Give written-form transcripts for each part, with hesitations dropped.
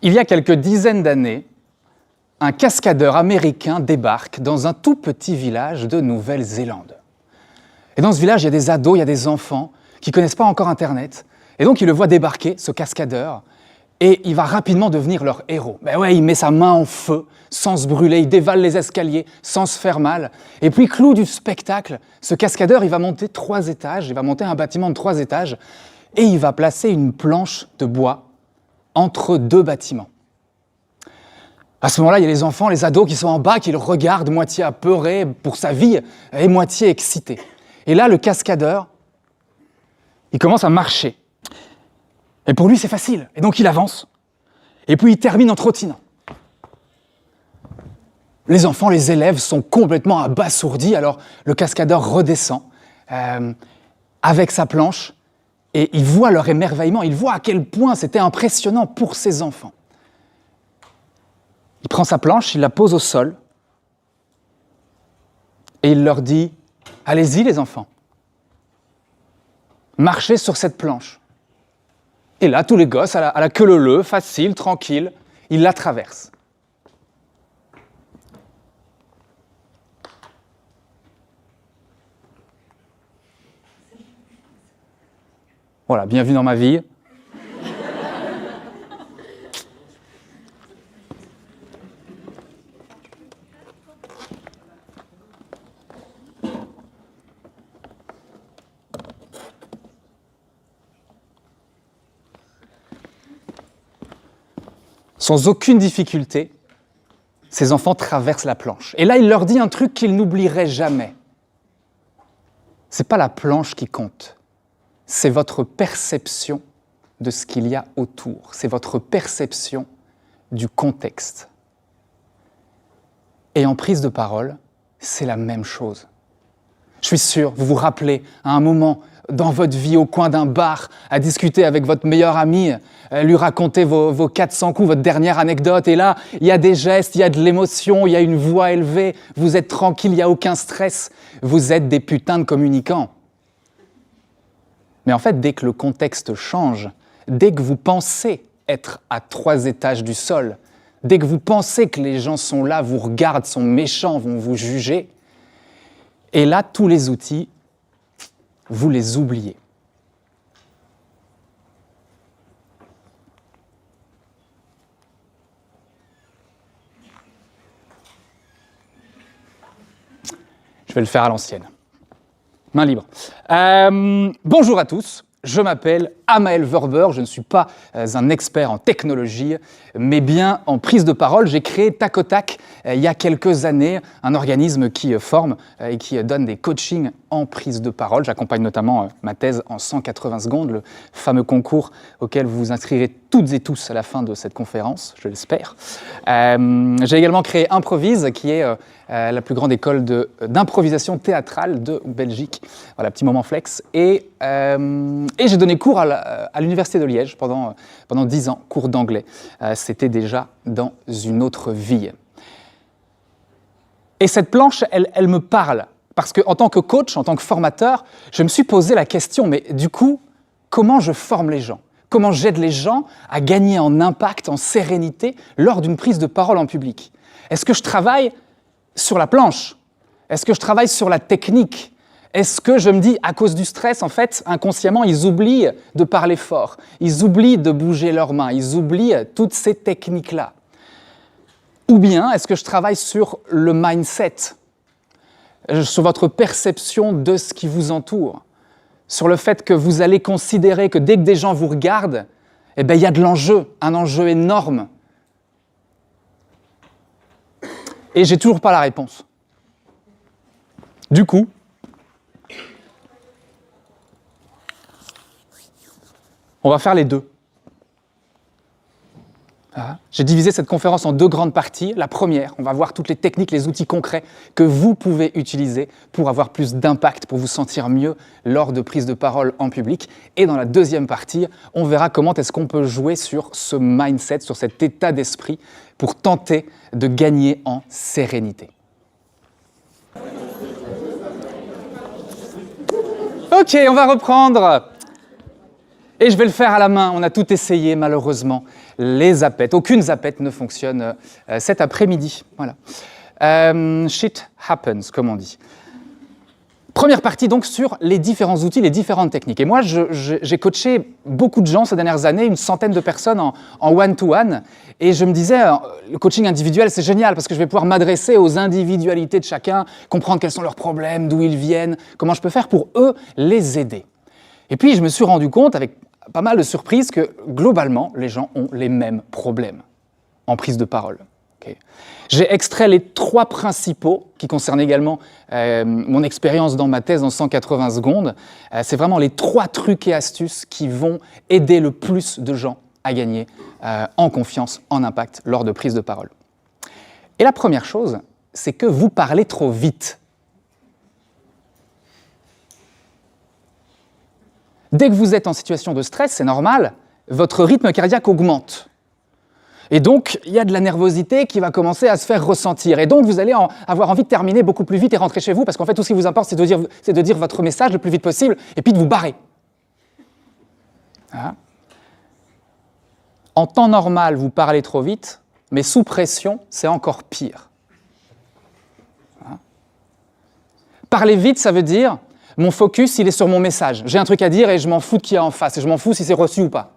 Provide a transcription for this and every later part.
Il y a quelques dizaines d'années, un cascadeur américain débarque dans un tout petit village de Nouvelle-Zélande. Et dans ce village, il y a des ados, il y a des enfants qui ne connaissent pas encore Internet. Et donc, il le voit débarquer, ce cascadeur, et il va rapidement devenir leur héros. Ben ouais, il met sa main en feu, sans se brûler, il dévale les escaliers, sans se faire mal. Et puis, clou du spectacle, ce cascadeur, il va monter 3 étages, il va monter un bâtiment de 3 étages, et il va placer une planche de bois entre 2 bâtiments. À ce moment-là, il y a les enfants, les ados qui sont en bas, qui le regardent, moitié apeurés pour sa vie et moitié excités. Et là, le cascadeur, il commence à marcher. Et pour lui, c'est facile. Et donc, il avance. Et puis, il termine en trottinant. Les enfants, les élèves sont complètement abasourdis. Alors, le cascadeur redescend avec sa planche et il voit leur émerveillement. Il voit à quel point c'était impressionnant pour ses enfants. Il prend sa planche, il la pose au sol et il leur dit « Allez-y les enfants, marchez sur cette planche ». Et là, tous les gosses, à la queue leu-leu, facile, tranquille, ils la traversent. Voilà, bienvenue dans ma vie. Sans aucune difficulté, ces enfants traversent la planche. Et là, il leur dit un truc qu'ils n'oublieraient jamais. C'est pas la planche qui compte, c'est votre perception de ce qu'il y a autour, c'est votre perception du contexte. Et en prise de parole, c'est la même chose. Je suis sûr, vous vous rappelez, à un moment dans votre vie, au coin d'un bar, à discuter avec votre meilleur ami, lui raconter vos 400 coups, votre dernière anecdote, et là, il y a des gestes, il y a de l'émotion, il y a une voix élevée, vous êtes tranquille, il n'y a aucun stress, vous êtes des putains de communicants. Mais en fait, dès que le contexte change, dès que vous pensez être à 3 étages du sol, dès que vous pensez que les gens sont là, vous regardent, sont méchants, vont vous juger, et là, tous les outils, vous les oubliez. Je vais le faire à l'ancienne. Main libre. Bonjour à tous. Je m'appelle Amael Werber, je ne suis pas un expert en technologie, mais bien en prise de parole. J'ai créé Tacotac il y a quelques années, un organisme qui forme et qui donne des coachings en prise de parole. J'accompagne notamment ma thèse en 180 secondes, le fameux concours auquel vous vous inscrirez toutes et tous à la fin de cette conférence, je l'espère. J'ai également créé Improvise, qui est la plus grande école d'improvisation théâtrale de Belgique. Voilà, petit moment flex. Et j'ai donné cours à l'Université de Liège pendant 10 ans, cours d'anglais. C'était déjà dans une autre vie. Et cette planche, elle me parle. Parce qu'en tant que coach, en tant que formateur, je me suis posé la question, mais du coup, comment je forme les gens ? Comment j'aide les gens à gagner en impact, en sérénité, lors d'une prise de parole en public ? Est-ce que je travaille sur la planche ? Est-ce que je travaille sur la technique ? Est-ce que je me dis, à cause du stress, en fait, inconsciemment, ils oublient de parler fort, ils oublient de bouger leurs mains, ils oublient toutes ces techniques-là ? Ou bien, est-ce que je travaille sur le mindset, sur votre perception de ce qui vous entoure, sur le fait que vous allez considérer que dès que des gens vous regardent, eh ben, il y a de l'enjeu, un enjeu énorme. Et j'ai toujours pas la réponse. Du coup, on va faire les deux. J'ai divisé cette conférence en 2 grandes parties. La première, on va voir toutes les techniques, les outils concrets que vous pouvez utiliser pour avoir plus d'impact, pour vous sentir mieux lors de prises de parole en public. Et dans la deuxième partie, on verra comment est-ce qu'on peut jouer sur ce mindset, sur cet état d'esprit pour tenter de gagner en sérénité. Ok, on va reprendre. Et je vais le faire à la main. On a tout essayé, malheureusement. Les zappettes. Aucune zappette ne fonctionne cet après-midi. Voilà. Shit happens, comme on dit. Première partie donc sur les différents outils, les différentes techniques. Et moi, j'ai coaché beaucoup de gens ces dernières années, une centaine de personnes en one-to-one. Et je me disais, le coaching individuel, c'est génial parce que je vais pouvoir m'adresser aux individualités de chacun, comprendre quels sont leurs problèmes, d'où ils viennent, comment je peux faire pour eux les aider. Et puis, je me suis rendu compte, avec pas mal de surprises, que globalement, les gens ont les mêmes problèmes en prise de parole. Okay. J'ai extrait les 3 principaux qui concernent également mon expérience dans ma thèse en 180 secondes. C'est vraiment les 3 trucs et astuces qui vont aider le plus de gens à gagner en confiance, en impact lors de prise de parole. Et la première chose, c'est que vous parlez trop vite. Dès que vous êtes en situation de stress, c'est normal, votre rythme cardiaque augmente. Et donc, il y a de la nervosité qui va commencer à se faire ressentir. Et donc, vous allez avoir envie de terminer beaucoup plus vite et rentrer chez vous, parce qu'en fait, tout ce qui vous importe, c'est de dire votre message le plus vite possible, et puis de vous barrer. Hein? En temps normal, vous parlez trop vite, mais sous pression, c'est encore pire. Hein? Parler vite, ça veut dire, mon focus, il est sur mon message. J'ai un truc à dire et je m'en fous de qui est en face, et je m'en fous si c'est reçu ou pas.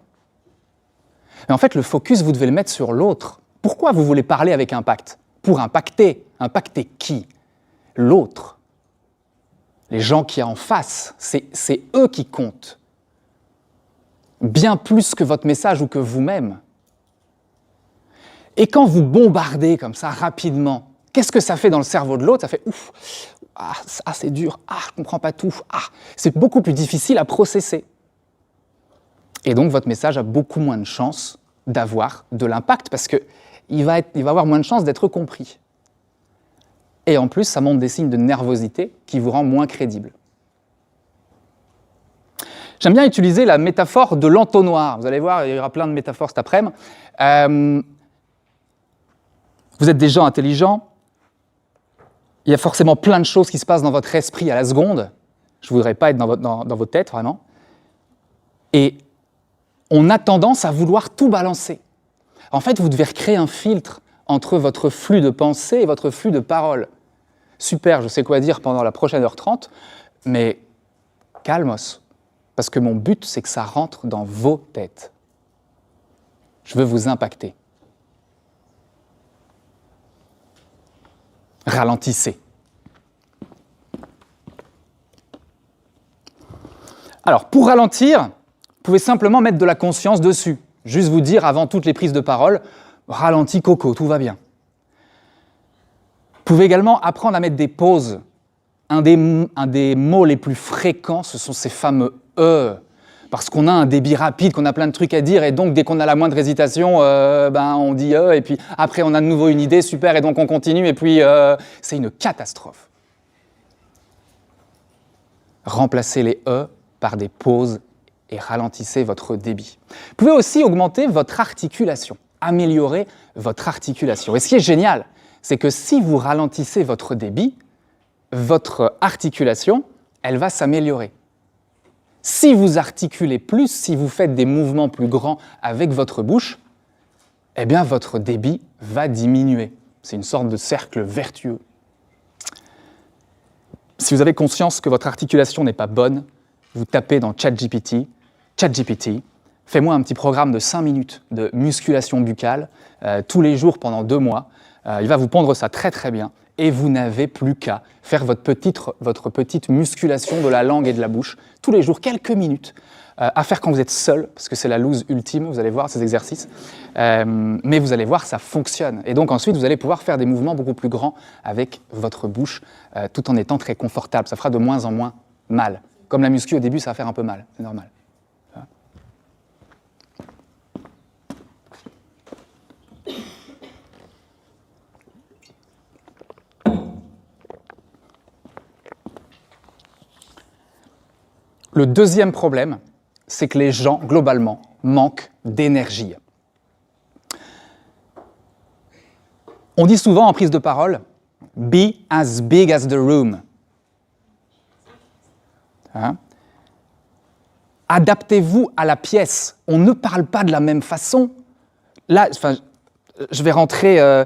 Mais en fait, le focus, vous devez le mettre sur l'autre. Pourquoi vous voulez parler avec impact? Pour impacter. Impacter qui? L'autre. Les gens qui sont en face, c'est eux qui comptent. Bien plus que votre message ou que vous-même. Et quand vous bombardez comme ça rapidement, qu'est-ce que ça fait dans le cerveau de l'autre? Ça fait ouf, c'est dur, je ne comprends pas tout, c'est beaucoup plus difficile à processer. Et donc, votre message a beaucoup moins de chances d'avoir de l'impact parce qu'il va avoir moins de chances d'être compris. Et en plus, ça montre des signes de nervosité qui vous rend moins crédible. J'aime bien utiliser la métaphore de l'entonnoir. Vous allez voir, il y aura plein de métaphores cet après-midi. Vous êtes des gens intelligents. Il y a forcément plein de choses qui se passent dans votre esprit à la seconde. Je ne voudrais pas être dans votre tête, vraiment. Et on a tendance à vouloir tout balancer. En fait, vous devez recréer un filtre entre votre flux de pensée et votre flux de parole. Super, je sais quoi dire pendant la prochaine heure 30, mais calmos, parce que mon but, c'est que ça rentre dans vos têtes. Je veux vous impacter. Ralentissez. Alors, pour ralentir, vous pouvez simplement mettre de la conscience dessus. Juste vous dire avant toutes les prises de parole, ralentis coco, tout va bien. Vous pouvez également apprendre à mettre des pauses. Un des mots les plus fréquents, ce sont ces fameux « parce qu'on a un débit rapide, qu'on a plein de trucs à dire, et donc dès qu'on a la moindre hésitation, on dit « et puis après on a de nouveau une idée, super, et donc on continue, et puis c'est une catastrophe. Remplacez les « par des pauses et ralentissez votre débit. Vous pouvez aussi augmenter votre articulation, améliorer votre articulation. Et ce qui est génial, c'est que si vous ralentissez votre débit, votre articulation, elle va s'améliorer. Si vous articulez plus, si vous faites des mouvements plus grands avec votre bouche, eh bien votre débit va diminuer. C'est une sorte de cercle vertueux. Si vous avez conscience que votre articulation n'est pas bonne, vous tapez dans ChatGPT, fais-moi un petit programme de 5 minutes de musculation buccale tous les jours pendant 2 mois. Il va vous pondre ça très très bien et vous n'avez plus qu'à faire votre petite musculation de la langue et de la bouche tous les jours, quelques minutes, à faire quand vous êtes seul, parce que c'est la loose ultime, vous allez voir ces exercices, mais vous allez voir, ça fonctionne. Et donc ensuite, vous allez pouvoir faire des mouvements beaucoup plus grands avec votre bouche, tout en étant très confortable. Ça fera de moins en moins mal. Comme la muscu, au début, ça va faire un peu mal, c'est normal. Le deuxième problème, c'est que les gens, globalement, manquent d'énergie. On dit souvent en prise de parole, « be as big as the room ». Hein? Adaptez-vous à la pièce. On ne parle pas de la même façon. Là, je vais rentrer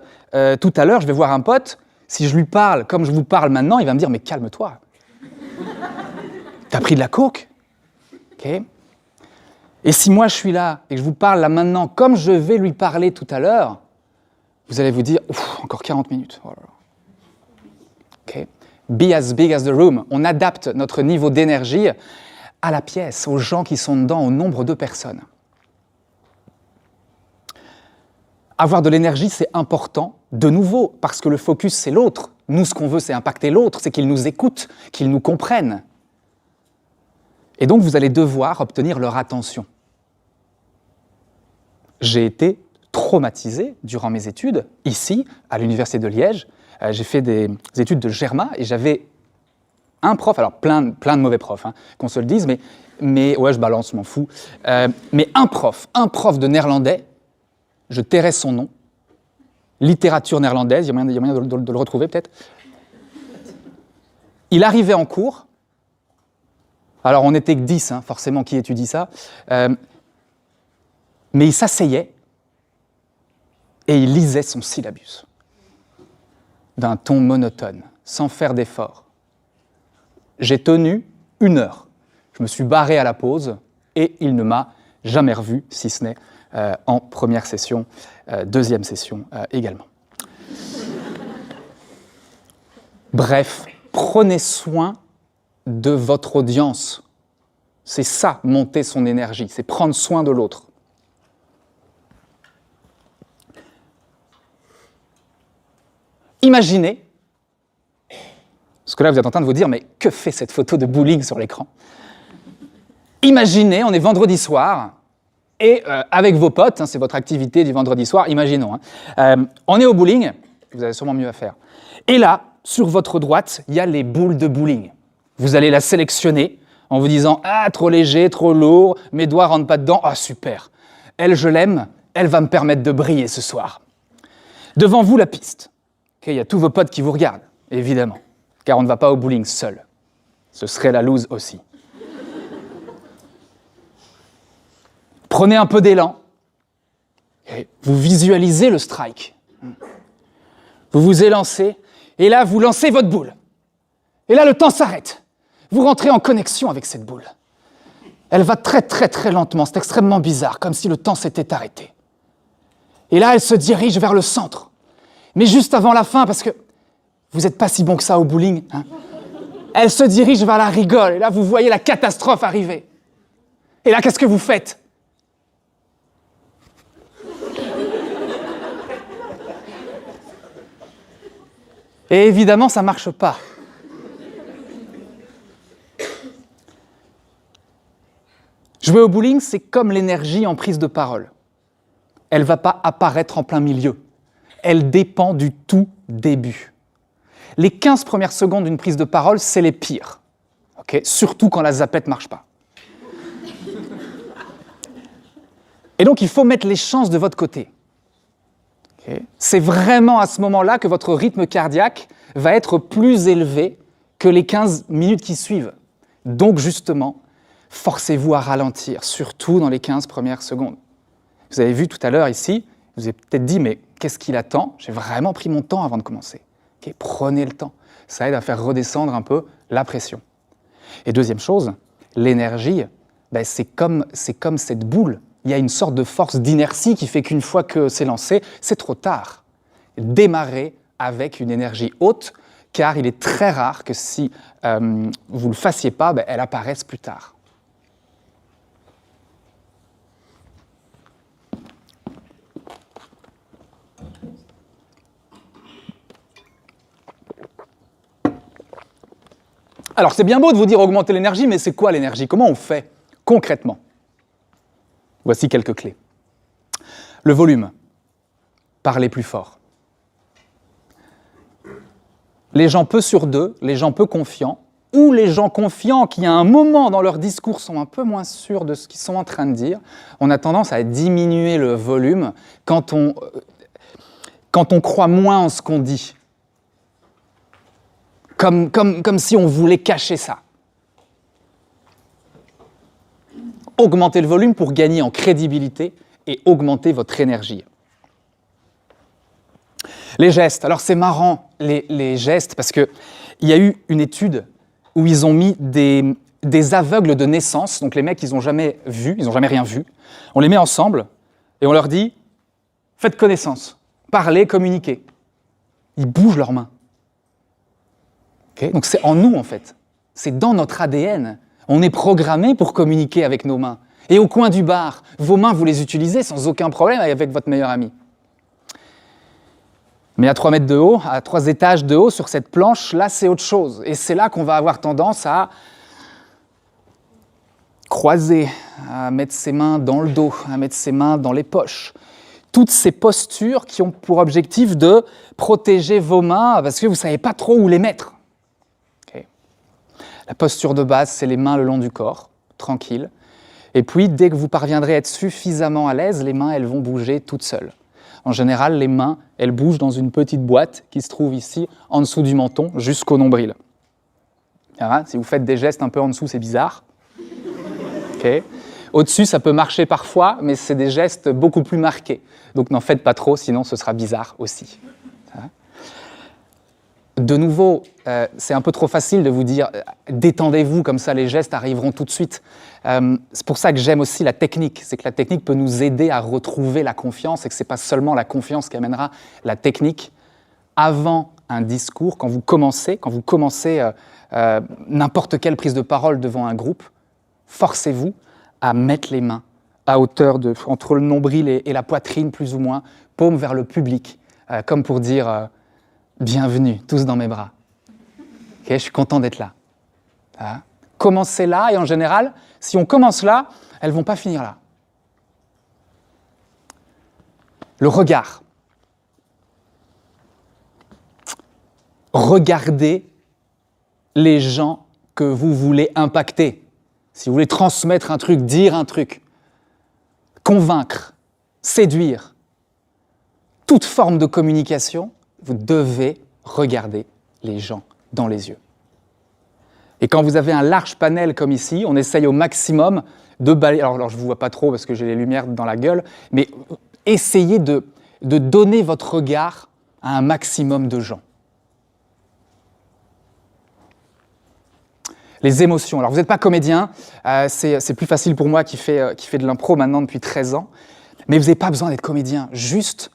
tout à l'heure, je vais voir un pote. Si je lui parle comme je vous parle maintenant, il va me dire « Mais calme-toi. T'as pris de la coke ?» Okay. Et si moi je suis là et que je vous parle là maintenant comme je vais lui parler tout à l'heure, vous allez vous dire « Encore 40 minutes. Oh là là. » Okay. Be as big as the room. On adapte notre niveau d'énergie à la pièce, aux gens qui sont dedans, au nombre de personnes. Avoir de l'énergie, c'est important, de nouveau, parce que le focus, c'est l'autre. Nous, ce qu'on veut, c'est impacter l'autre, c'est qu'il nous écoute, qu'il nous comprenne. Et donc, vous allez devoir obtenir leur attention. J'ai été traumatisé durant mes études, ici, à l'Université de Liège. J'ai fait des études de Germa et j'avais un prof, alors plein de mauvais profs, hein, qu'on se le dise, mais ouais, je balance, je m'en fous. Mais un prof de néerlandais, je tairai son nom, littérature néerlandaise, il y a moyen de le retrouver peut-être. Il arrivait en cours, alors on n'était que 10, hein, forcément, qui étudie ça, mais il s'asseyait et il lisait son syllabus d'un ton monotone, sans faire d'effort. J'ai tenu 1 heure. Je me suis barré à la pause et il ne m'a jamais revu, si ce n'est en première session, deuxième session également. Bref, prenez soin de votre audience. C'est ça, monter son énergie, c'est prendre soin de l'autre. Imaginez, parce que là vous êtes en train de vous dire, mais que fait cette photo de bowling sur l'écran ? Imaginez, on est vendredi soir, et avec vos potes, hein, c'est votre activité du vendredi soir, imaginons, hein, on est au bowling, vous avez sûrement mieux à faire. Et là, sur votre droite, il y a les boules de bowling. Vous allez la sélectionner en vous disant « Ah, trop léger, trop lourd, mes doigts rentrent pas dedans, ah super, elle, je l'aime, elle va me permettre de briller ce soir. » Devant vous, la piste. Il y a tous vos potes qui vous regardent, évidemment, car on ne va pas au bowling seul. Ce serait la loose aussi. Prenez un peu d'élan. Vous visualisez le strike. Vous vous élancez, et là, vous lancez votre boule. Et là, le temps s'arrête. Vous rentrez en connexion avec cette boule. Elle va très, très, très lentement. C'est extrêmement bizarre, comme si le temps s'était arrêté. Et là, elle se dirige vers le centre. Mais juste avant la fin, parce que vous n'êtes pas si bon que ça au bowling, hein, elle se dirige vers la rigole. Et là, vous voyez la catastrophe arriver. Et là, qu'est-ce que vous faites ? Et évidemment, ça ne marche pas. Jouer au bowling, c'est comme l'énergie en prise de parole. Elle ne va pas apparaître en plein milieu. Elle dépend du tout début. Les 15 premières secondes d'une prise de parole, c'est les pires. Okay ? Surtout quand la zapette ne marche pas. Et donc, il faut mettre les chances de votre côté. Okay ? C'est vraiment à ce moment-là que votre rythme cardiaque va être plus élevé que les 15 minutes qui suivent. Donc, justement, forcez-vous à ralentir, surtout dans les 15 premières secondes. Vous avez vu tout à l'heure ici, vous avez peut-être dit, mais qu'est-ce qu'il attend ? J'ai vraiment pris mon temps avant de commencer. Okay, prenez le temps. Ça aide à faire redescendre un peu la pression. Et deuxième chose, l'énergie, c'est comme cette boule. Il y a une sorte de force d'inertie qui fait qu'une fois que c'est lancé, c'est trop tard. Démarrez avec une énergie haute, car il est très rare que si vous ne le fassiez pas, elle apparaisse plus tard. Alors, c'est bien beau de vous dire augmenter l'énergie, mais c'est quoi l'énergie ? Comment on fait concrètement ? Voici quelques clés. Le volume. Parlez plus fort. Les gens peu sur deux, les gens peu confiants, ou les gens confiants qui, à un moment dans leur discours, sont un peu moins sûrs de ce qu'ils sont en train de dire, on a tendance à diminuer le volume quand on croit moins en ce qu'on dit. Comme si on voulait cacher ça. augmenter le volume pour gagner en crédibilité et augmenter votre énergie. Les gestes. Alors c'est marrant, les gestes, parce qu'il y a eu une étude où ils ont mis des aveugles de naissance, donc les mecs, ils n'ont jamais vu, ils n'ont jamais rien vu. On les met ensemble et on leur dit « faites connaissance, parlez, communiquez ». Ils bougent leurs mains. Okay, donc c'est en nous, en fait. C'est dans notre ADN. On est programmé pour communiquer avec nos mains. Et au coin du bar, vos mains, vous les utilisez sans aucun problème avec votre meilleur ami. Mais à 3 mètres de haut, à 3 étages de haut, sur cette planche, là, c'est autre chose. Et c'est là qu'on va avoir tendance à croiser, à mettre ses mains dans le dos, à mettre ses mains dans les poches. Toutes ces postures qui ont pour objectif de protéger vos mains parce que vous ne savez pas trop où les mettre. Okay. La posture de base, c'est les mains le long du corps, tranquille. Et puis, dès que vous parviendrez à être suffisamment à l'aise, les mains, elles vont bouger toutes seules. En général, les mains, elles bougent dans une petite boîte qui se trouve ici, en dessous du menton, jusqu'au nombril. Alors, si vous faites des gestes un peu en dessous, c'est bizarre. Okay. Au-dessus, ça peut marcher parfois, mais c'est des gestes beaucoup plus marqués. Donc n'en faites pas trop, sinon ce sera bizarre aussi. De nouveau, c'est un peu trop facile de vous dire « détendez-vous, comme ça les gestes arriveront tout de suite ». C'est pour ça que j'aime aussi la technique. C'est que la technique peut nous aider à retrouver la confiance et que ce n'est pas seulement la confiance qui amènera la technique. Avant un discours, quand vous commencez n'importe quelle prise de parole devant un groupe, forcez-vous à mettre les mains à hauteur entre le nombril et la poitrine, plus ou moins, paume vers le public, comme pour dire bienvenue, tous dans mes bras. Okay, je suis content d'être là. Hein? Commencez là, et en général, si on commence là, elles ne vont pas finir là. Le regard. Regardez les gens que vous voulez impacter. Si vous voulez transmettre un truc, dire un truc, convaincre, séduire, toute forme de communication, vous devez regarder les gens dans les yeux. Et quand vous avez un large panel comme ici, on essaye au maximum de balayer. Alors je ne vous vois pas trop parce que j'ai les lumières dans la gueule, mais essayez de donner votre regard à un maximum de gens. Les émotions. Alors vous n'êtes pas comédien, c'est plus facile pour moi qui fait de l'impro maintenant depuis 13 ans, mais vous n'avez pas besoin d'être comédien. Juste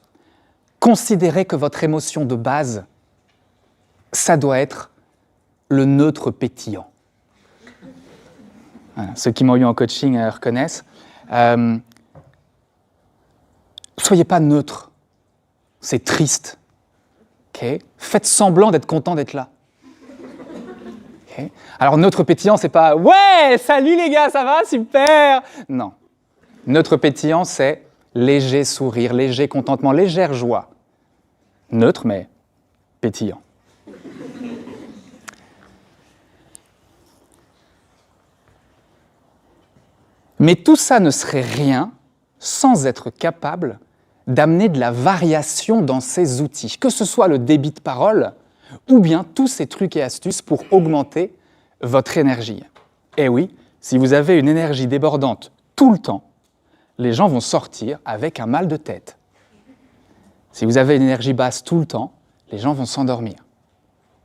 considérez que votre émotion de base, ça doit être le neutre pétillant. Voilà, ceux qui m'ont eu en coaching reconnaissent. Soyez pas neutre, c'est triste. Okay. Faites semblant d'être content d'être là. Okay. Alors neutre pétillant, c'est pas « Ouais, salut les gars, ça va, super !» Non. Neutre pétillant, c'est léger sourire, léger contentement, légère joie. Neutre, mais pétillant. Mais tout ça ne serait rien sans être capable d'amener de la variation dans ces outils, que ce soit le débit de parole ou bien tous ces trucs et astuces pour augmenter votre énergie. Et oui, si vous avez une énergie débordante tout le temps, les gens vont sortir avec un mal de tête. Si vous avez une énergie basse tout le temps, les gens vont s'endormir.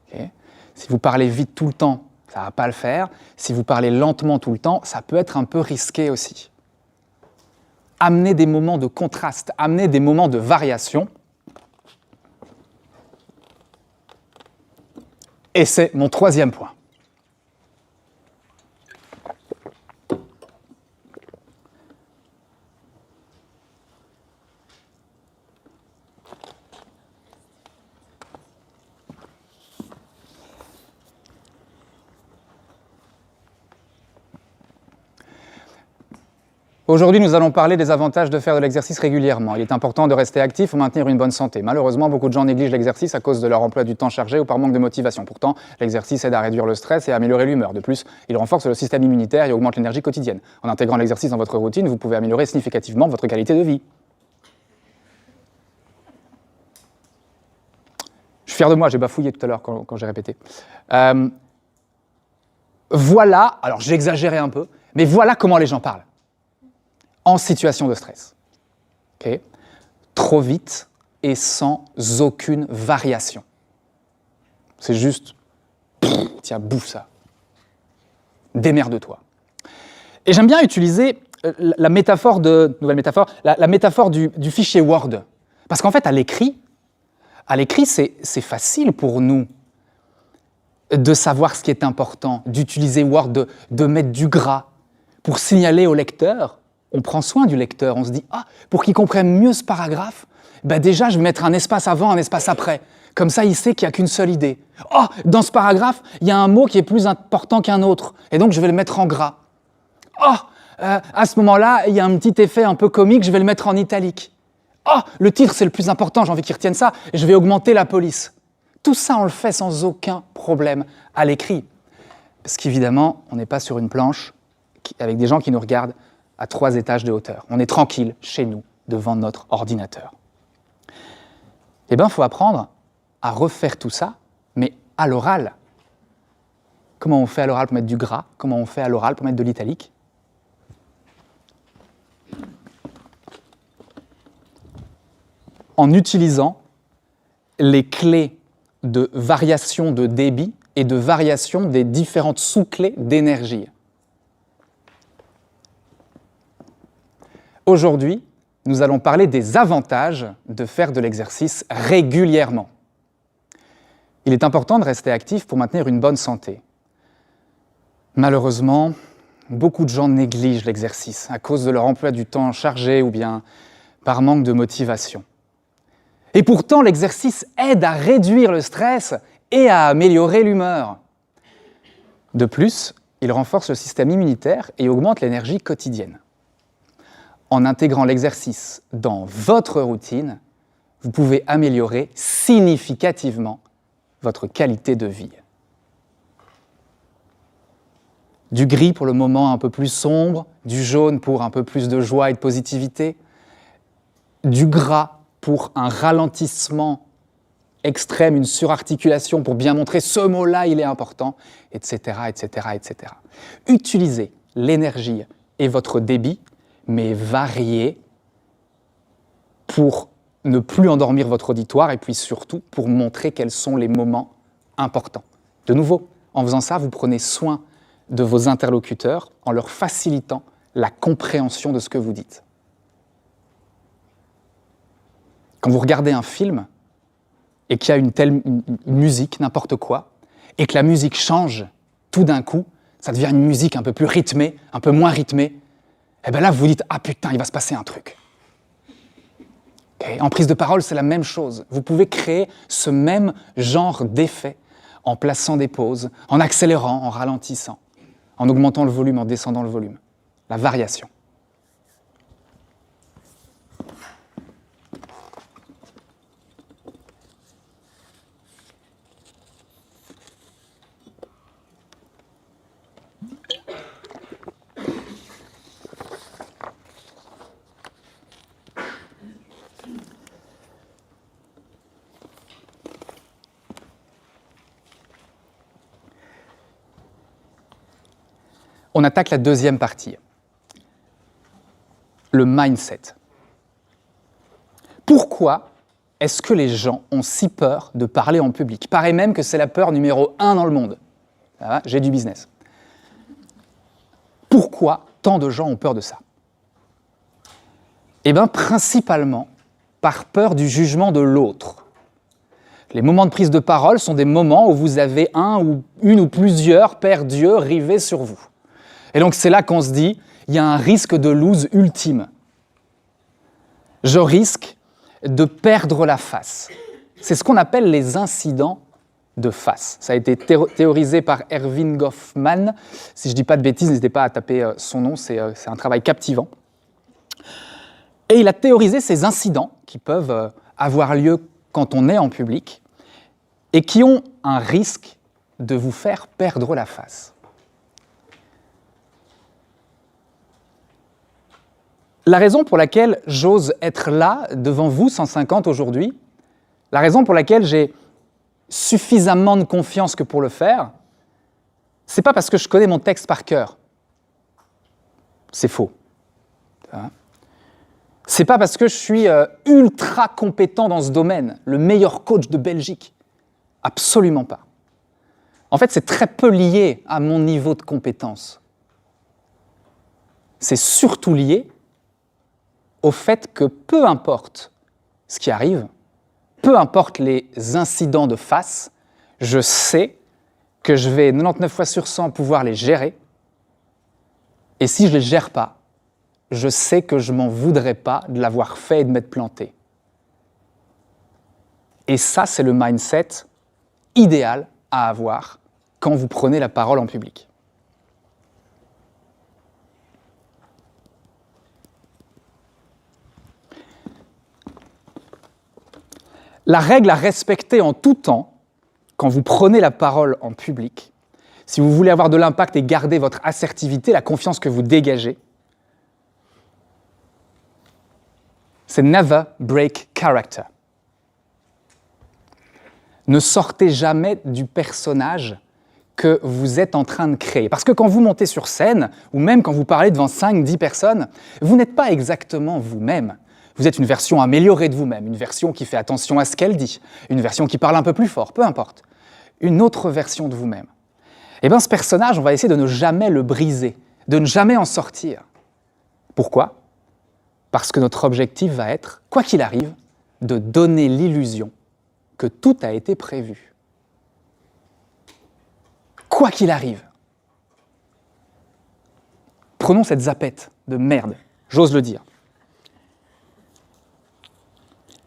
Okay. Si vous parlez vite tout le temps, ça ne va pas le faire. Si vous parlez lentement tout le temps, ça peut être un peu risqué aussi. Amenez des moments de contraste, amenez des moments de variation. Et c'est mon troisième point. Aujourd'hui, nous allons parler des avantages de faire de l'exercice régulièrement. Il est important de rester actif pour maintenir une bonne santé. Malheureusement, beaucoup de gens négligent l'exercice à cause de leur emploi du temps chargé ou par manque de motivation. Pourtant, l'exercice aide à réduire le stress et à améliorer l'humeur. De plus, il renforce le système immunitaire et augmente l'énergie quotidienne. En intégrant l'exercice dans votre routine, vous pouvez améliorer significativement votre qualité de vie. Je suis fier de moi, j'ai bafouillé tout à l'heure quand j'ai répété. Voilà, alors j'ai exagéré un peu, mais voilà comment les gens parlent. en situation de stress. Okay. Trop vite et sans aucune variation. C'est juste, tiens, bouffe ça. Démerde-toi. Et j'aime bien utiliser la métaphore nouvelle métaphore, la métaphore du fichier Word. Parce qu'en fait, à l'écrit, c'est facile pour nous de savoir ce qui est important, d'utiliser Word, de mettre du gras. Pour signaler au lecteur, on prend soin du lecteur, on se dit « Ah, pour qu'il comprenne mieux ce paragraphe, déjà, je vais mettre un espace avant, un espace après. Comme ça, il sait qu'il n'y a qu'une seule idée. Oh, dans ce paragraphe, il y a un mot qui est plus important qu'un autre, et donc je vais le mettre en gras. Oh, à ce moment-là, il y a un petit effet un peu comique, je vais le mettre en italique. Oh, le titre, c'est le plus important, j'ai envie qu'il retienne ça, je vais augmenter la police. » Tout ça, on le fait sans aucun problème à l'écrit. Parce qu'évidemment, on n'est pas sur une planche avec des gens qui nous regardent à 3 étages de hauteur. On est tranquille, chez nous, devant notre ordinateur. Eh bien, il faut apprendre à refaire tout ça, mais à l'oral. Comment on fait à l'oral pour mettre du gras? Comment on fait à l'oral pour mettre de l'italique? En utilisant les clés de variation de débit et de variation des différentes sous-clés d'énergie. Aujourd'hui, nous allons parler des avantages de faire de l'exercice régulièrement. Il est important de rester actif pour maintenir une bonne santé. Malheureusement, beaucoup de gens négligent l'exercice à cause de leur emploi du temps chargé ou bien par manque de motivation. Et pourtant, l'exercice aide à réduire le stress et à améliorer l'humeur. De plus, il renforce le système immunitaire et augmente l'énergie quotidienne. En intégrant l'exercice dans votre routine, vous pouvez améliorer significativement votre qualité de vie. Du gris pour le moment un peu plus sombre, du jaune pour un peu plus de joie et de positivité, du gras pour un ralentissement extrême, une surarticulation pour bien montrer ce mot-là, il est important, etc., etc., etc. Utilisez l'énergie et votre débit, mais variez pour ne plus endormir votre auditoire et puis surtout pour montrer quels sont les moments importants. De nouveau, en faisant ça, vous prenez soin de vos interlocuteurs en leur facilitant la compréhension de ce que vous dites. Quand vous regardez un film et qu'il y a une musique, n'importe quoi, et que la musique change tout d'un coup, ça devient une musique un peu plus rythmée, un peu moins rythmée, et bien là vous vous dites « Ah putain, il va se passer un truc ». Okay. En prise de parole, c'est la même chose. Vous pouvez créer ce même genre d'effet en plaçant des pauses, en accélérant, en ralentissant, en augmentant le volume, en descendant le volume. La variation. On attaque la deuxième partie, le mindset. Pourquoi est-ce que les gens ont si peur de parler en public? Il paraît même que c'est la peur numéro 1 dans le monde. Ah, j'ai du business. Pourquoi tant de gens ont peur de ça? Eh bien, principalement par peur du jugement de l'autre. Les moments de prise de parole sont des moments où vous avez une ou plusieurs paires d'yeux rivés sur vous. Et donc c'est là qu'on se dit, il y a un risque de lose ultime. Je risque de perdre la face. C'est ce qu'on appelle les incidents de face. Ça a été théorisé par Erving Goffman. Si je ne dis pas de bêtises, n'hésitez pas à taper son nom, c'est un travail captivant. Et il a théorisé ces incidents qui peuvent avoir lieu quand on est en public et qui ont un risque de vous faire perdre la face. La raison pour laquelle j'ose être là, devant vous, 150 aujourd'hui, la raison pour laquelle j'ai suffisamment de confiance que pour le faire, c'est pas parce que je connais mon texte par cœur. C'est faux. C'est pas parce que je suis ultra compétent dans ce domaine, le meilleur coach de Belgique. Absolument pas. En fait, c'est très peu lié à mon niveau de compétence. C'est surtout lié au fait que peu importe ce qui arrive, peu importe les incidents de face, je sais que je vais 99 fois sur 100 pouvoir les gérer. Et si je ne les gère pas, je sais que je m'en voudrais pas de l'avoir fait et de m'être planté. Et ça, c'est le mindset idéal à avoir quand vous prenez la parole en public. La règle à respecter en tout temps, quand vous prenez la parole en public, si vous voulez avoir de l'impact et garder votre assertivité, la confiance que vous dégagez, c'est never break character. Ne sortez jamais du personnage que vous êtes en train de créer. Parce que quand vous montez sur scène, ou même quand vous parlez devant 5-10 personnes, vous n'êtes pas exactement vous-même. Vous êtes une version améliorée de vous-même, une version qui fait attention à ce qu'elle dit, une version qui parle un peu plus fort, peu importe. Une autre version de vous-même. Eh bien, ce personnage, on va essayer de ne jamais le briser, de ne jamais en sortir. Pourquoi ? Parce que notre objectif va être, quoi qu'il arrive, de donner l'illusion que tout a été prévu. Quoi qu'il arrive. Prenons cette zapette de merde, j'ose le dire.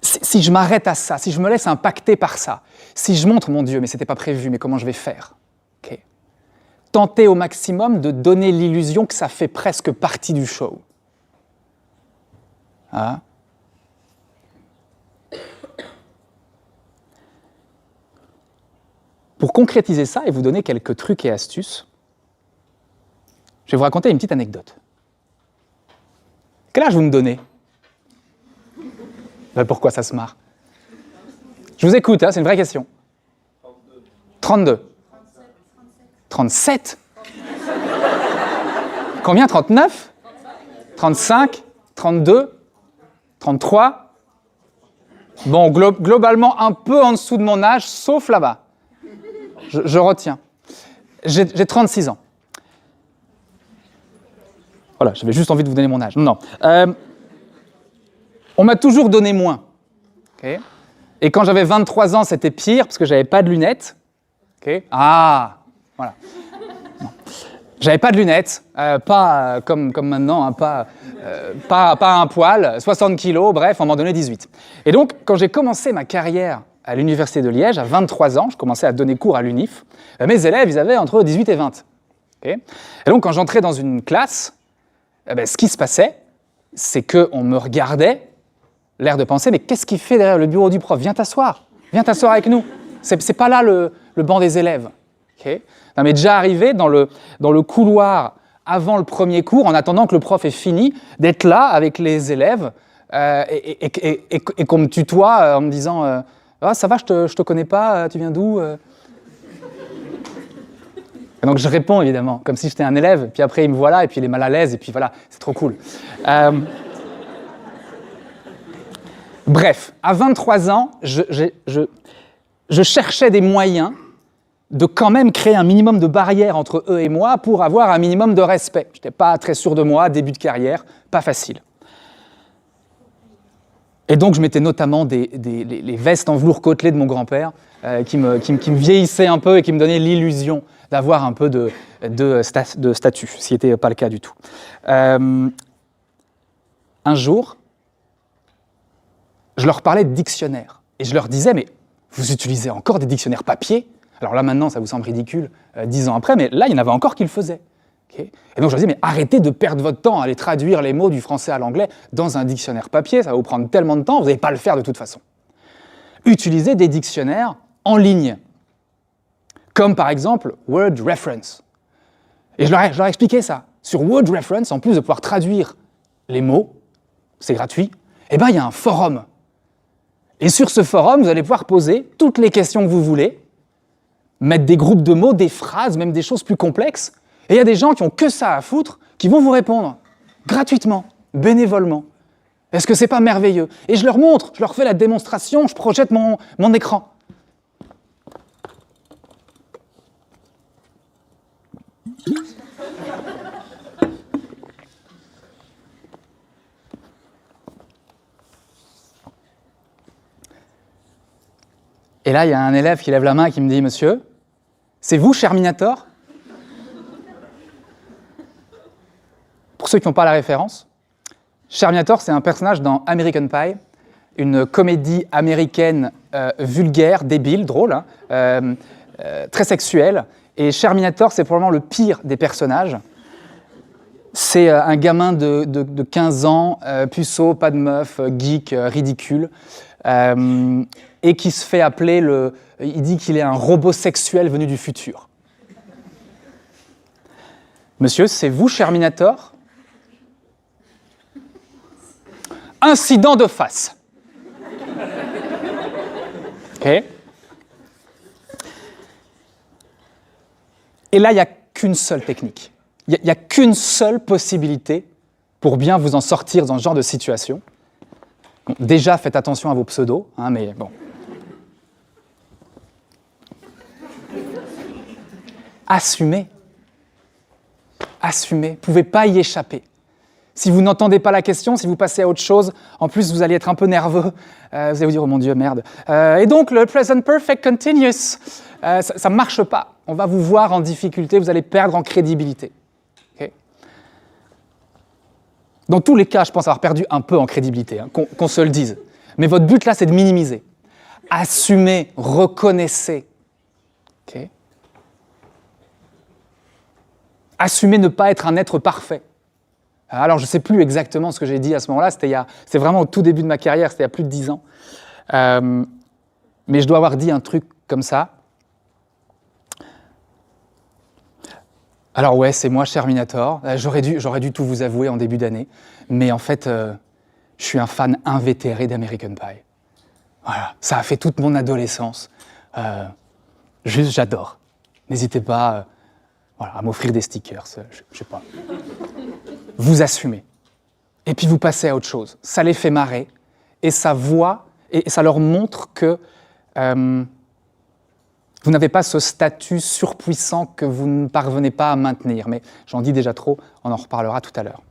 Si je m'arrête à ça, si je me laisse impacter par ça, si je montre, mon Dieu, mais c'était pas prévu, mais comment je vais faire ? Okay. Tentez au maximum de donner l'illusion que ça fait presque partie du show. Hein ? Pour concrétiser ça et vous donner quelques trucs et astuces, je vais vous raconter une petite anecdote. Quel âge vous me donnez ? Ben pourquoi ça se marre ? Je vous écoute, hein, c'est une vraie question. 32. 37. Combien ? 39 ? 35 ? 32 ? 33 ? Bon, globalement, un peu en dessous de mon âge, sauf là-bas. Je retiens. J'ai 36 ans. Voilà, j'avais juste envie de vous donner mon âge. Non. On m'a toujours donné moins. Okay. Et quand j'avais 23 ans, c'était pire, parce que j'avais pas de lunettes. Okay. Ah, voilà. Non. J'avais pas de lunettes, pas comme maintenant, hein, pas un poil, 60 kilos, bref, on m'en donnait 18. Et donc, quand j'ai commencé ma carrière à l'Université de Liège, à 23 ans, je commençais à donner cours à l'UNIF, mes élèves, ils avaient entre 18 et 20. Okay. Et donc, quand j'entrais dans une classe, ce qui se passait, c'est qu'on me regardait, l'air de penser, mais qu'est-ce qu'il fait derrière le bureau du prof ? Viens t'asseoir avec nous. C'est pas là le banc des élèves. Okay. Ça m'est déjà arrivé dans le couloir avant le premier cours, en attendant que le prof ait fini, d'être là avec les élèves et qu'on me tutoie en me disant ah, ça va, je te connais pas, tu viens d'où ? Et donc je réponds évidemment, comme si j'étais un élève, puis après il me voit là, et puis il est mal à l'aise, et puis voilà, c'est trop cool. Bref, à 23 ans, je cherchais des moyens de quand même créer un minimum de barrière entre eux et moi pour avoir un minimum de respect. Je n'étais pas très sûr de moi, début de carrière, pas facile. Et donc je mettais notamment les vestes en velours côtelé de mon grand-père qui me vieillissaient un peu et qui me donnaient l'illusion d'avoir un peu de statut, ce qui n'était pas le cas du tout. Un jour, je leur parlais de dictionnaires et je leur disais « mais vous utilisez encore des dictionnaires papier ?» Alors là maintenant, ça vous semble ridicule, 10 ans après, mais là, il y en avait encore qui le faisaient. Okay. Et donc je leur disais, mais arrêtez de perdre votre temps à aller traduire les mots du français à l'anglais dans un dictionnaire papier, ça va vous prendre tellement de temps, vous n'allez pas le faire de toute façon. Utilisez des dictionnaires en ligne, comme par exemple Word Reference. Et je leur ai expliqué ça. Sur Word Reference, en plus de pouvoir traduire les mots, c'est gratuit, eh ben, il y a un forum. Et sur ce forum, vous allez pouvoir poser toutes les questions que vous voulez, mettre des groupes de mots, des phrases, même des choses plus complexes. Et il y a des gens qui n'ont que ça à foutre, qui vont vous répondre gratuitement. bénévolement. Est-ce que c'est pas merveilleux? Et je leur montre, je leur fais la démonstration, je projette mon écran. Et là, il y a un élève qui lève la main et qui me dit « Monsieur, c'est vous, Sherminator ?» Pour ceux qui n'ont pas la référence, Sherminator, c'est un personnage dans American Pie, une comédie américaine vulgaire, débile, drôle, hein, très sexuelle. Et Sherminator, c'est probablement le pire des personnages. C'est un gamin de 15 ans, puceau, pas de meuf, geek, ridicule, et qui se fait appeler il dit qu'il est un robot sexuel venu du futur. Monsieur, c'est vous, Sherminator? Incident de face. OK. Et là, il n'y a qu'une seule technique. Il n'y a qu'une seule possibilité pour bien vous en sortir dans ce genre de situation. Bon, déjà, faites attention à vos pseudos, hein, mais bon. Assumez. Assumez. Vous ne pouvez pas y échapper. Si vous n'entendez pas la question, si vous passez à autre chose, en plus vous allez être un peu nerveux, vous allez vous dire « Oh mon Dieu, merde ». Et donc le present perfect continuous, ça ne marche pas. On va vous voir en difficulté, vous allez perdre en crédibilité. Okay. Dans tous les cas, je pense avoir perdu un peu en crédibilité, hein, qu'on se le dise. Mais votre but là, c'est de minimiser. Assumez, reconnaissez. Okay. Assumez ne pas être un être parfait. Alors, je ne sais plus exactement ce que j'ai dit à ce moment-là, c'était vraiment au tout début de ma carrière, c'était il y a plus de 10 ans. Mais je dois avoir dit un truc comme ça. Alors ouais, c'est moi, Sherminator. J'aurais dû tout vous avouer en début d'année. Mais en fait, je suis un fan invétéré d'American Pie. Voilà, ça a fait toute mon adolescence. Juste, j'adore. N'hésitez pas à m'offrir des stickers, je sais pas. Vous assumez. Et puis vous passez à autre chose. Ça les fait marrer. Et ça leur montre que vous n'avez pas ce statut surpuissant que vous ne parvenez pas à maintenir. Mais j'en dis déjà trop, on en reparlera tout à l'heure.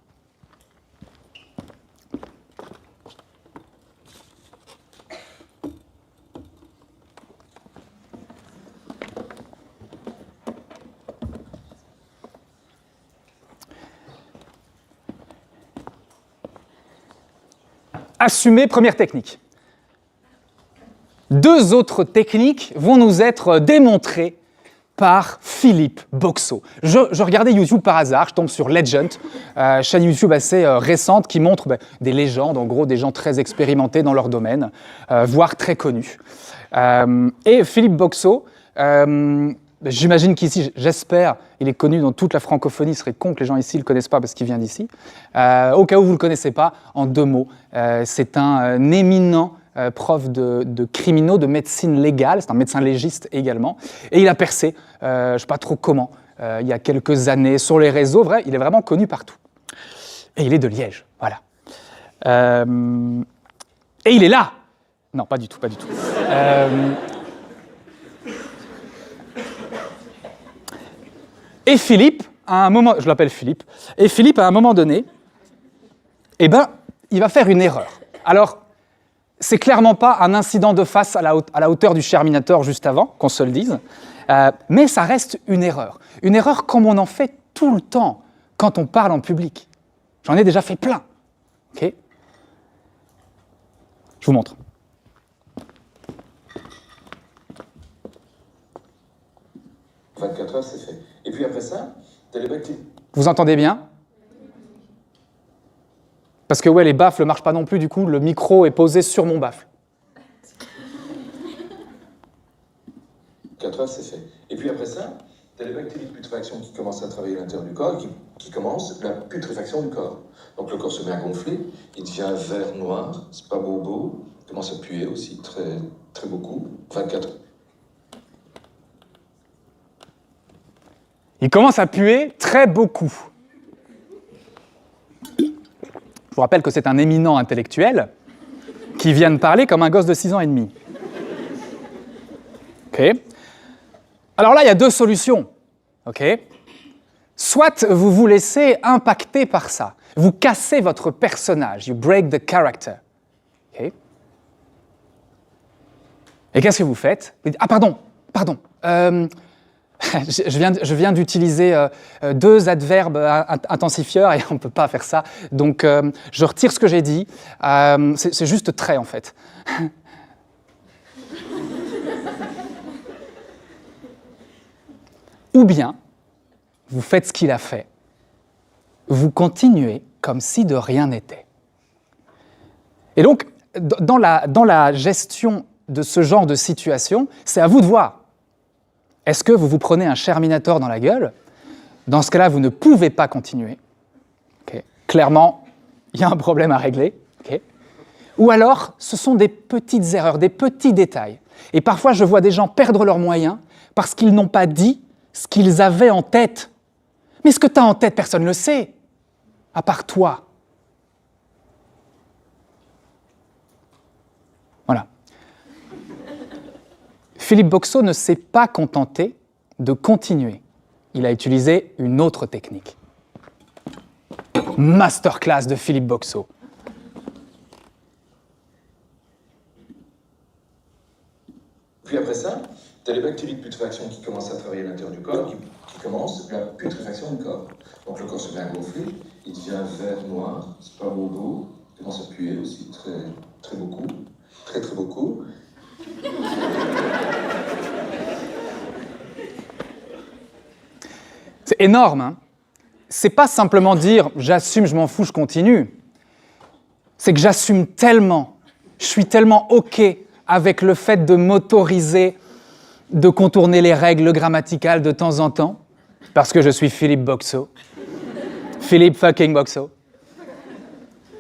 Assumer, première technique. Deux autres techniques vont nous être démontrées par Philippe Boxo. Je regardais YouTube par hasard, je tombe sur Legend, chaîne YouTube assez récente qui montre des légendes, en gros des gens très expérimentés dans leur domaine, voire très connus. Et Philippe Boxo, j'imagine qu'ici, j'espère, il est connu dans toute la francophonie, ce serait con que les gens ici ne le connaissent pas parce qu'il vient d'ici. Au cas où vous ne le connaissez pas, en deux mots, c'est un éminent prof de criminaux, de médecine légale, c'est un médecin légiste également, et il a percé, je ne sais pas trop comment, il y a quelques années sur les réseaux, il est vraiment connu partout. Et il est de Liège, voilà. Et il est là. Non, pas du tout, pas du tout. Et Philippe, à un moment, je l'appelle Philippe, et Philippe, à un moment donné, il va faire une erreur. Alors, c'est clairement pas un incident de face à la hauteur du Sherminator juste avant, qu'on se le dise, mais ça reste une erreur. Une erreur comme on en fait tout le temps quand on parle en public. J'en ai déjà fait plein. Okay. Je vous montre. « 24 heures, c'est fait. Et puis après ça, t'as les bactéries. » Vous entendez bien? Parce que ouais, les baffles ne marchent pas non plus, du coup, le micro est posé sur mon baffle. 4 heures, c'est fait. Et puis après ça, tu as les bactéries de putréfaction qui commencent à travailler à l'intérieur du corps, qui commencent la putréfaction du corps. Donc le corps se met à gonfler, il devient vert noir, c'est pas beau, il commence à puer aussi très, très beaucoup. 24 heures. Il commence à puer très beaucoup. vous rappelle que c'est un éminent intellectuel qui vient de parler comme un gosse de 6 ans et demi. OK. Alors là, il y a 2 solutions. OK. Soit vous vous laissez impacter par ça. Vous cassez votre personnage. You break the character. OK. Et qu'est-ce que vous faites? Vous dites, ah, pardon. Je viens d'utiliser 2 adverbes intensifieurs et on ne peut pas faire ça. Donc, je retire ce que j'ai dit. C'est juste très, en fait. Ou bien, vous faites ce qu'il a fait. Vous continuez comme si de rien n'était. Et donc, dans la gestion de ce genre de situation, c'est à vous de voir. Est-ce que vous vous prenez un Sherminator dans la gueule? Dans ce cas-là, vous ne pouvez pas continuer. Okay. Clairement, il y a un problème à régler. Okay. Ou alors, ce sont des petites erreurs, des petits détails. Et parfois, je vois des gens perdre leurs moyens parce qu'ils n'ont pas dit ce qu'ils avaient en tête. Mais ce que tu as en tête, personne ne le sait, à part toi. Voilà. Philippe Boxall ne s'est pas contenté de continuer. Il a utilisé une autre technique. Masterclass de Philippe Boxall. Puis après ça, tu as les bactéries de putréfaction qui commencent à travailler à l'intérieur du corps, qui commencent la putréfaction du corps. Donc le corps se met à gonfler, il devient vert noir, c'est pas beau, il commence à puer aussi très beaucoup, très beaucoup. C'est énorme, hein. C'est pas simplement dire « j'assume, je m'en fous, je continue ». C'est que j'assume tellement, je suis tellement OK avec le fait de m'autoriser, de contourner les règles grammaticales de temps en temps, parce que je suis Philippe Boxall. Philippe fucking Boxall.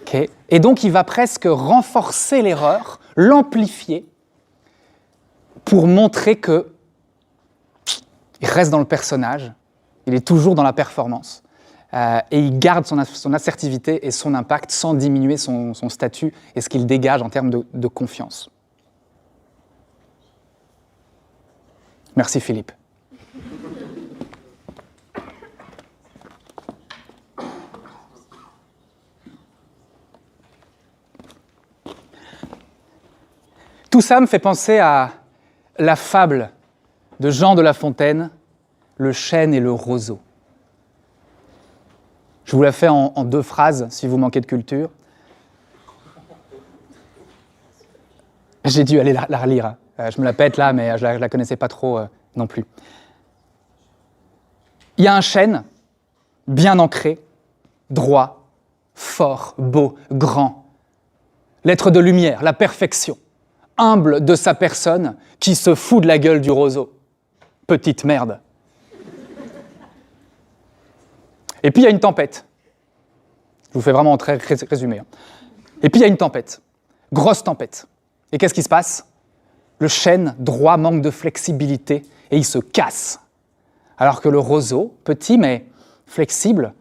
Okay. Et donc, il va presque renforcer l'erreur, l'amplifier, pour montrer qu'il reste dans le personnage, il est toujours dans la performance, et il garde son assertivité et son impact sans diminuer son statut et ce qu'il dégage en termes de confiance. Merci Philippe. Tout ça me fait penser à la fable de Jean de La Fontaine, le chêne et le roseau. Je vous la fais en 2 phrases, si vous manquez de culture. J'ai dû aller la relire. Je me la pète là, mais je la connaissais pas trop non plus. Il y a un chêne, bien ancré, droit, fort, beau, grand. L'être de lumière, la perfection. Humble de sa personne, qui se fout de la gueule du roseau. Petite merde. Et puis il y a une tempête. Je vous fais vraiment très résumé. Et puis il y a une tempête. Grosse tempête. Et qu'est-ce qui se passe? Le chêne droit manque de flexibilité et il se casse. Alors que le roseau, petit mais flexible,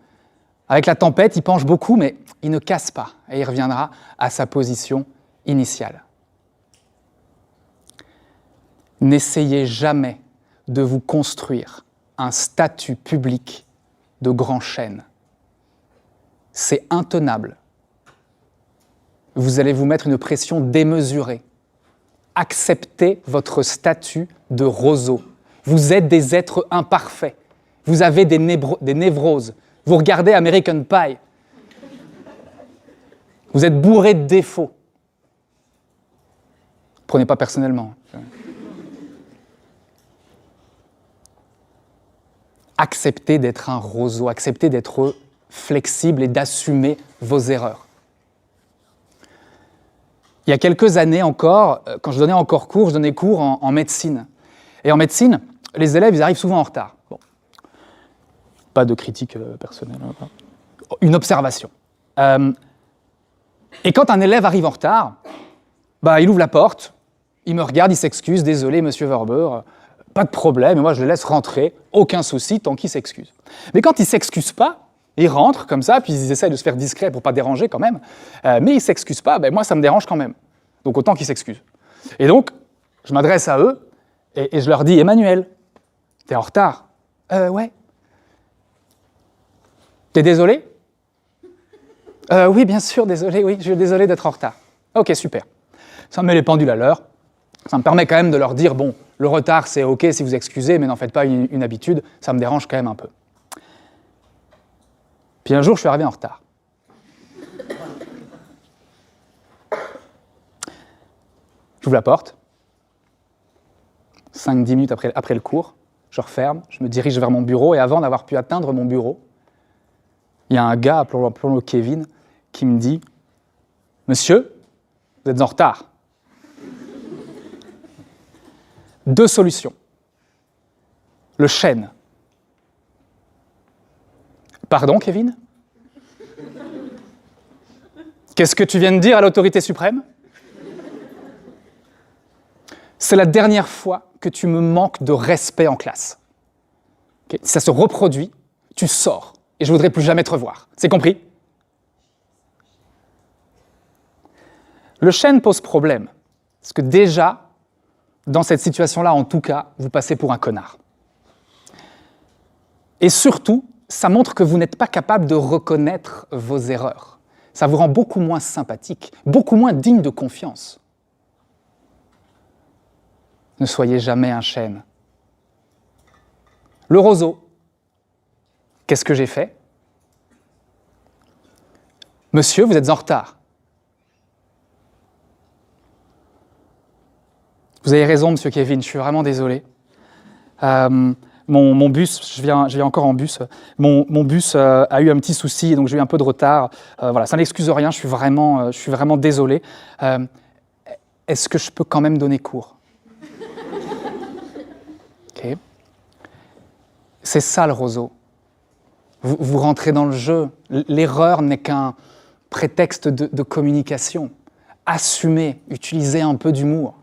avec la tempête, il penche beaucoup mais il ne casse pas et il reviendra à sa position initiale. N'essayez jamais de vous construire un statut public de grand chêne. C'est intenable. Vous allez vous mettre une pression démesurée. Acceptez votre statut de roseau. Vous êtes des êtres imparfaits. Vous avez des névroses. Vous regardez American Pie. Vous êtes bourré de défauts. Prenez pas personnellement. Acceptez d'être un roseau, acceptez d'être flexible et d'assumer vos erreurs. Il y a quelques années encore, quand je donnais encore cours, je donnais cours en médecine. Et en médecine, les élèves, ils arrivent souvent en retard. Bon. Pas de critique personnelle. Une observation. Et quand un élève arrive en retard, il ouvre la porte, il me regarde, il s'excuse, désolé, monsieur Werber, pas de problème, et moi je le laisse rentrer, aucun souci, tant qu'il s'excuse. Mais quand il ne s'excuse pas, Ils rentrent comme ça, puis ils essayent de se faire discret pour pas déranger quand même, mais ils ne s'excusent pas, moi ça me dérange quand même. Donc autant qu'ils s'excusent. Et donc, je m'adresse à eux et je leur dis « Emmanuel, t'es en retard ?»« Ouais. »« T'es désolé ?»« Oui, bien sûr, désolé, oui, je suis désolé d'être en retard. »« Ok, super. » Ça me met les pendules à l'heure. Ça me permet quand même de leur dire « Bon, le retard, c'est ok si vous excusez, mais n'en faites pas une habitude, ça me dérange quand même un peu. » Puis un jour, je suis arrivé en retard. J'ouvre la porte. 5-10 minutes après le cours, je referme, je me dirige vers mon bureau, et avant d'avoir pu atteindre mon bureau, il y a un gars, appelons-le Kevin, qui me dit « Monsieur, vous êtes en retard. » Deux solutions. Le chêne. Pardon, Kevin ? Qu'est-ce que tu viens de dire à l'autorité suprême ? C'est la dernière fois que tu me manques de respect en classe. Okay ? Si ça se reproduit, tu sors et je ne voudrais plus jamais te revoir. C'est compris ? Le chêne pose problème, parce que déjà, dans cette situation-là, en tout cas, vous passez pour un connard. Et surtout, ça montre que vous n'êtes pas capable de reconnaître vos erreurs. Ça vous rend beaucoup moins sympathique, beaucoup moins digne de confiance. Ne soyez jamais un chêne. Le roseau. Qu'est-ce que j'ai fait ? Monsieur, vous êtes en retard. Vous avez raison, monsieur Kevin, je suis vraiment désolé. Mon bus, je viens encore en bus, mon bus a eu un petit souci, donc j'ai eu un peu de retard. Voilà, ça n'excuse rien, je suis vraiment désolé. Est-ce que je peux quand même donner cours ? Okay. C'est ça le roseau. Vous rentrez dans le jeu. L'erreur n'est qu'un prétexte de communication. Assumez, utilisez un peu d'humour.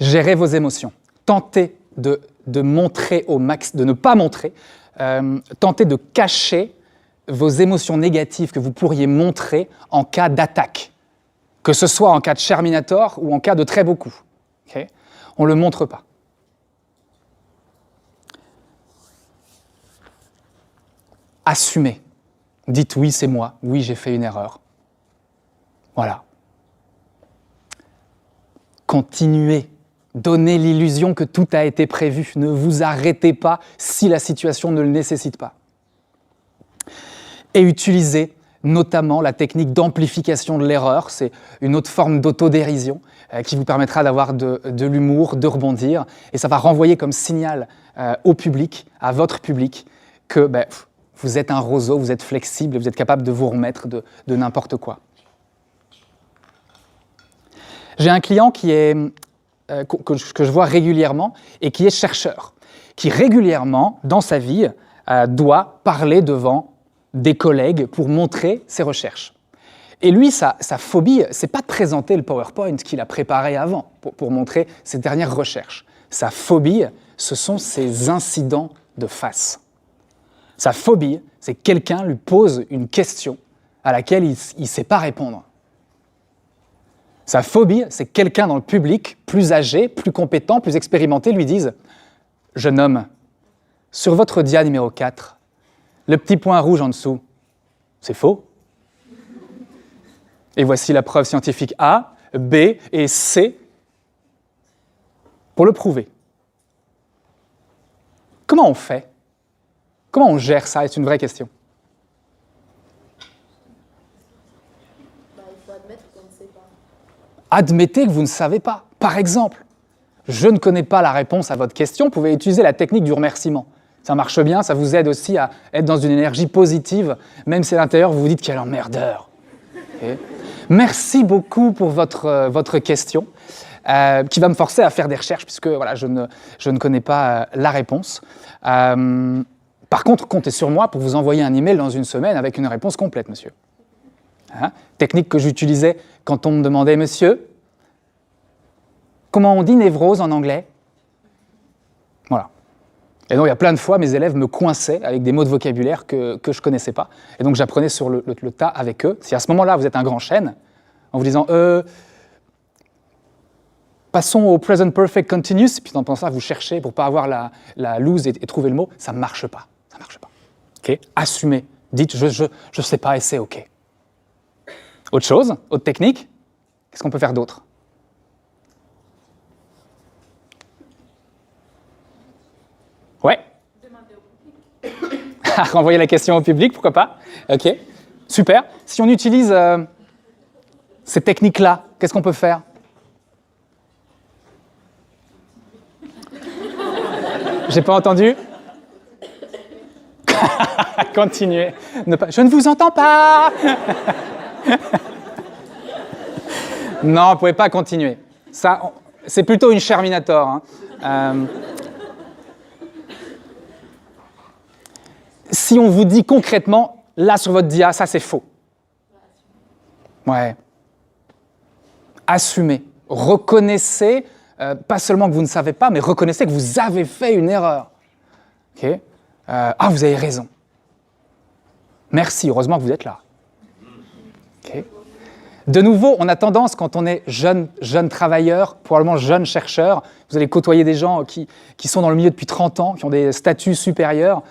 Gérez vos émotions. Tentez de montrer au max, de ne pas montrer. Tentez de cacher vos émotions négatives que vous pourriez montrer en cas d'attaque. Que ce soit en cas de Sherminator ou en cas de très beau coup. Okay ? On ne le montre pas. Assumez. Dites oui, c'est moi. Oui, j'ai fait une erreur. Voilà. Continuez. Donnez l'illusion que tout a été prévu. Ne vous arrêtez pas si la situation ne le nécessite pas. Et utilisez notamment la technique d'amplification de l'erreur. C'est une autre forme d'autodérision qui vous permettra d'avoir de l'humour, de rebondir. Et ça va renvoyer comme signal au public, à votre public, que vous êtes un roseau, vous êtes flexible, vous êtes capable de vous remettre de n'importe quoi. J'ai un client qui est... que je vois régulièrement et qui est chercheur, qui régulièrement, dans sa vie, doit parler devant des collègues pour montrer ses recherches. Et lui, sa phobie, c'est pas de présenter le PowerPoint qu'il a préparé avant pour montrer ses dernières recherches. Sa phobie, ce sont ses incidents de face. Sa phobie, c'est que quelqu'un lui pose une question à laquelle il ne sait pas répondre. Sa phobie, c'est que quelqu'un dans le public, plus âgé, plus compétent, plus expérimenté, lui dise « Jeune homme, sur votre dia numéro 4, le petit point rouge en dessous, c'est faux. Et voici la preuve scientifique A, B et C pour le prouver. » Comment on fait ? Comment on gère ça ? C'est une vraie question. Admettez que vous ne savez pas. Par exemple, je ne connais pas la réponse à votre question, vous pouvez utiliser la technique du remerciement. Ça marche bien, ça vous aide aussi à être dans une énergie positive, même si à l'intérieur vous vous dites quel emmerdeur. Okay. Merci beaucoup pour votre question, qui va me forcer à faire des recherches, puisque voilà, je ne connais pas la réponse. Par Par contre, comptez sur moi pour vous envoyer un email dans une semaine avec une réponse complète, monsieur. Hein? Technique que j'utilisais quand on me demandait, monsieur, comment on dit névrose en anglais? Voilà. Et donc, il y a plein de fois, mes élèves me coinçaient avec des mots de vocabulaire que je ne connaissais pas. Et donc, j'apprenais sur le tas avec eux. Si à ce moment-là, vous êtes un grand chêne, en vous disant passons au present perfect continuous, puis en pensant à vous chercher pour ne pas avoir la loose et trouver le mot, ça ne marche pas. Ça marche pas. Okay? Assumez. Dites je sais pas et c'est OK. Autre chose, autre technique, qu'est-ce qu'on peut faire d'autre? Ouais. Demander au public. Renvoyer la question au public, pourquoi pas? OK. Super. Si on utilise ces techniques-là, qu'est-ce qu'on peut faire? J'ai pas entendu. Continuez. Je ne vous entends pas. Non, vous ne pouvez pas continuer. Ça, c'est plutôt une Sherminator. Hein. Si on vous dit concrètement, là sur votre dia, ça c'est faux. Ouais. Assumez. Reconnaissez, pas seulement que vous ne savez pas, mais reconnaissez que vous avez fait une erreur. Okay? Vous avez raison. Merci, heureusement que vous êtes là. Okay? De nouveau, on a tendance, quand on est jeune travailleur, probablement jeune chercheur, vous allez côtoyer des gens qui sont dans le milieu depuis 30 ans, qui ont des statuts supérieurs,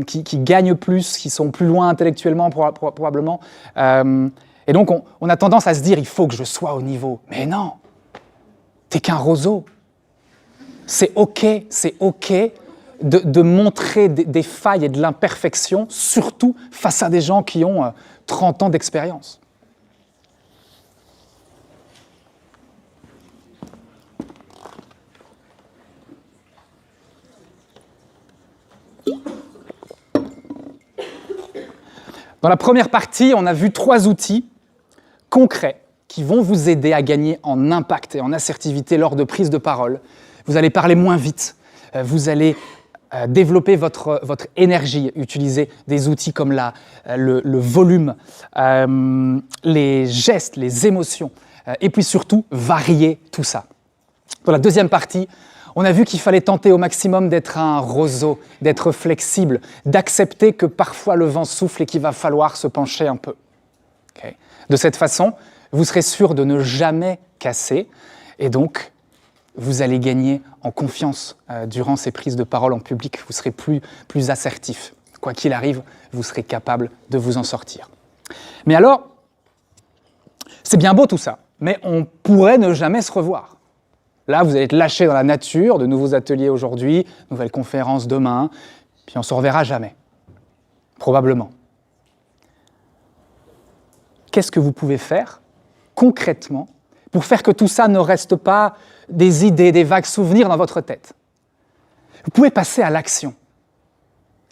qui gagnent plus, qui sont plus loin intellectuellement probablement. Et donc, on a tendance à se dire, il faut que je sois au niveau. Mais non, t'es qu'un roseau. C'est OK de montrer des failles et de l'imperfection, surtout face à des gens qui ont 30 ans d'expérience. Dans la première partie, on a vu 3 outils concrets qui vont vous aider à gagner en impact et en assertivité lors de prise de parole. Vous allez parler moins vite, vous allez développer votre énergie, utiliser des outils comme le volume, les gestes, les émotions, et puis surtout varier tout ça. Dans la deuxième partie, on a vu qu'il fallait tenter au maximum d'être un roseau, d'être flexible, d'accepter que parfois le vent souffle et qu'il va falloir se pencher un peu. Okay. De cette façon, vous serez sûr de ne jamais casser et donc vous allez gagner en confiance durant ces prises de parole en public. Vous serez plus assertif. Quoi qu'il arrive, vous serez capable de vous en sortir. Mais alors, c'est bien beau tout ça, mais on pourrait ne jamais se revoir. Là, vous allez être lâché dans la nature, de nouveaux ateliers aujourd'hui, nouvelles conférences demain, puis on ne se reverra jamais. Probablement. Qu'est-ce que vous pouvez faire concrètement pour faire que tout ça ne reste pas des idées, des vagues souvenirs dans votre tête? Vous pouvez passer à l'action.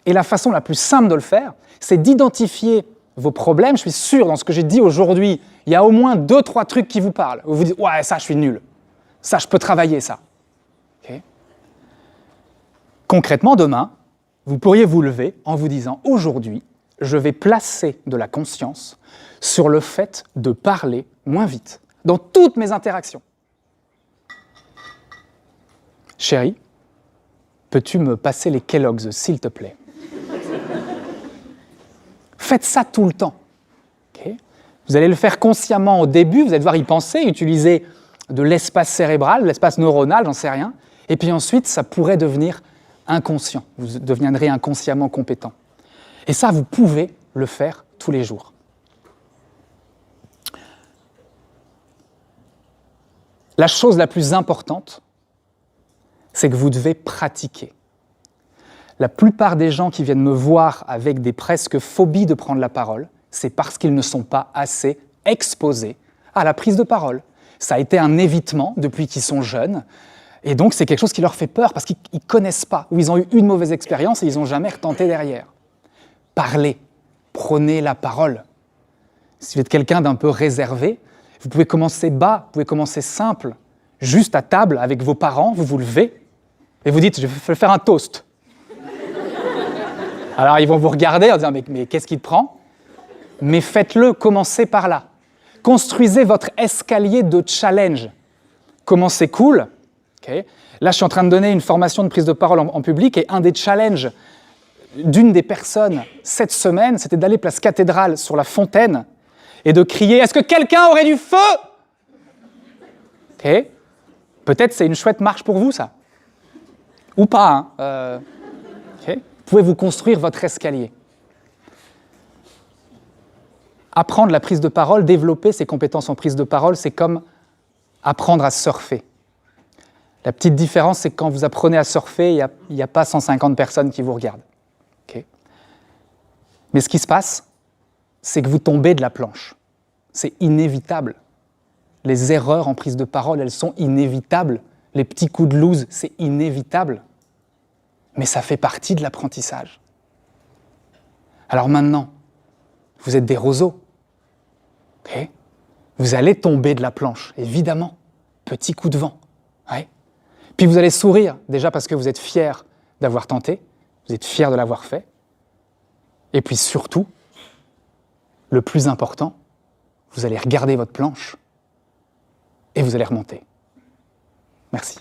Et la façon la plus simple de le faire, c'est d'identifier vos problèmes. Je suis sûr, dans ce que j'ai dit aujourd'hui, il y a au moins 2-3 trucs qui vous parlent. Vous vous dites « Ouais, ça, je suis nul. Ça, je peux travailler, ça. » Okay. Concrètement, demain, vous pourriez vous lever en vous disant « Aujourd'hui, je vais placer de la conscience sur le fait de parler moins vite dans toutes mes interactions. Chérie, peux-tu me passer les Kellogg's, s'il te plaît ?» Faites ça tout le temps. Okay. Vous allez le faire consciemment au début, vous allez devoir y penser, utiliser de l'espace cérébral, l'espace neuronal, j'en sais rien. Et puis ensuite, ça pourrait devenir inconscient. Vous deviendrez inconsciemment compétent. Et ça, vous pouvez le faire tous les jours. La chose la plus importante, c'est que vous devez pratiquer. La plupart des gens qui viennent me voir avec des presque phobies de prendre la parole, c'est parce qu'ils ne sont pas assez exposés à la prise de parole. Ça a été un évitement depuis qu'ils sont jeunes, et donc c'est quelque chose qui leur fait peur parce qu'ils ne connaissent pas, ou ils ont eu une mauvaise expérience et ils n'ont jamais retenté derrière. Parlez, prenez la parole. Si vous êtes quelqu'un d'un peu réservé, vous pouvez commencer bas, vous pouvez commencer simple, juste à table avec vos parents, vous vous levez et vous dites « je vais faire un toast ». Alors ils vont vous regarder en disant mais qu'est-ce qui te prend? Mais faites-le, commencez par là. Construisez votre escalier de challenge. Commencez cool. Okay. Là, je suis en train de donner une formation de prise de parole en public et un des challenges d'une des personnes cette semaine, c'était d'aller place Cathédrale sur la fontaine et de crier « Est-ce que quelqu'un aurait du feu ?» Okay. Peut-être c'est une chouette marche pour vous, ça. Ou pas. Hein. Okay. Vous pouvez vous construire votre escalier. Apprendre la prise de parole, développer ses compétences en prise de parole, c'est comme apprendre à surfer. La petite différence, c'est que quand vous apprenez à surfer, il n'y a pas 150 personnes qui vous regardent. Okay. Mais ce qui se passe, c'est que vous tombez de la planche. C'est inévitable. Les erreurs en prise de parole, elles sont inévitables. Les petits coups de loose, c'est inévitable. Mais ça fait partie de l'apprentissage. Alors maintenant, vous êtes des roseaux. Okay. Vous allez tomber de la planche, évidemment. Petit coup de vent. Ouais. Puis vous allez sourire, déjà parce que vous êtes fiers d'avoir tenté, vous êtes fiers de l'avoir fait. Et puis surtout, le plus important, vous allez regarder votre planche et vous allez remonter. Merci.